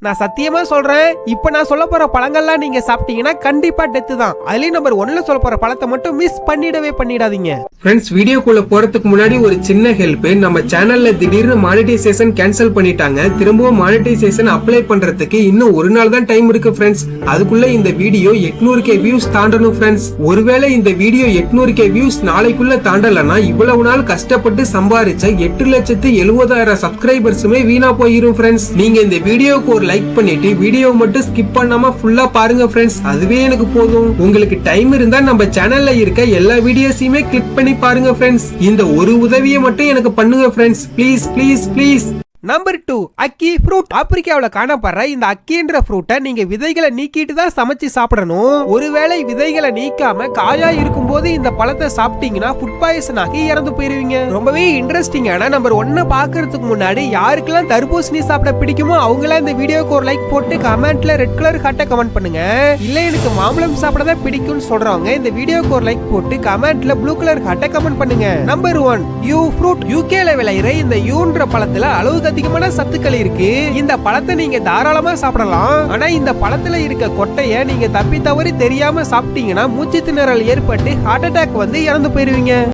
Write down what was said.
நான் சத்தியமா சொல்றேன், இப்ப நான் சொல்ல போற பழங்கள்லாம் நீங்க சாப்பிட்டீங்கன்னா கண்டிப்பா டெத்து தான். அதுலயும் நம்பர் 1ல சொல்ல போற பழத்தை மட்டும் மிஸ் பண்ணிடாதீங்க. ஃப்ரெண்ட்ஸ், வீடியோக்குள்ள போறதுக்கு முன்னாடி ஒரு சின்ன ஹெல்ப். நம்ம சேனல்ல திடீர்னு மானிட்டைசேஷன் கேன்சல் பண்ணிட்டாங்க. திரும்பவும் மானிட்டைசேஷன் அப்ளை பண்றதுக்கு இன்னும் ஒரு நாள் தான் டைம் இருக்கு ஃப்ரெண்ட்ஸ். அதுக்குள்ள இந்த வீடியோ 800k வியூஸ் தாண்டணும் ஃப்ரெண்ட்ஸ். ஒருவேளை இந்த வீடியோ 800k வியூஸ் நாளைக்குள்ள தாண்டலனா இவ்வளவு நாள் கஷ்டப்பட்டு சம்பாதிச்ச 8,70,000 சப்ஸ்கிரைபர்ஸுமே வீணா போயிரும் ஃப்ரெண்ட்ஸ். நீங்க இந்த வீடியோக்கு ஒரு லைக் பண்ணிட்டு வீடியோ மட்டும் ஸ்கிப் பண்ணாம ஃபுல்லா பாருங்க ஃப்ரெண்ட்ஸ். அதுவே எனக்கு போதும். உங்களுக்கு டைம் இருந்தா நம்ம சேனல்ல இருக்க எல்லா வீடியோஸையுமே கிளிக் பண்ணி பாருங்க ஃப்ரெண்ட்ஸ். இந்த ஒரு உதவியை மட்டும் எனக்கு பண்ணுங்க friends. Please please please. Number 2, அக்கி ஃப்ரூட். ஆப்பிரிக்காவுல காணப்படுற இந்த அக்கின்ற ஃப்ரூட்டை நீங்க விதைகளை நீக்கிட்டு தான் சமைச்சு சாப்பிடணும். ஒருவேளை விதைகளை நீக்காம காயா இருக்கும் போது இந்த பழத்தை சாப்பிட்டீங்கன்னா ஃபுட் பாய்சன் ஆகி இறந்து போயிருவீங்க. ரொம்பவே இன்ட்ரெஸ்டிங்கான நம்பர் 1 பாக்குறதுக்கு முன்னாடி யாருக்கெல்லாம் தர்பூசணி சாப்பிட பிடிக்குமோ அவங்களாம் இந்த வீடியோக்கு ஒரு லைக் போட்டு கமெண்ட்ல ரெட் கலர் ஹார்ட்டை கமெண்ட் பண்ணுங்க. இல்ல எனக்கு மாம்பழம் சாப்பிடதான் பிடிக்கும்னு சொல்றவங்க இந்த வீடியோக்கு ஒரு லைக் போட்டு கமெண்ட்ல ப்ளூ கலர் ஹார்ட்டை கமெண்ட் பண்ணுங்க. Number 1, you fruit. யூகேல விளையிற இந்த யூன்ற பழத்துல அளவு அதிகமான சத்துக்கள் இருக்கு. இந்த பழத்தை நீங்க தாராளமா சாப்பிடலாம். ஆனா இந்த பழத்துல இருக்க கொட்டைய நீங்க தப்பி தவறி தெரியாம சாப்பிட்டீங்கன்னா மூச்சு திணறல் ஏற்பட்டு ஹார்ட் அட்டாக் வந்து இறந்து போயிருவீங்க.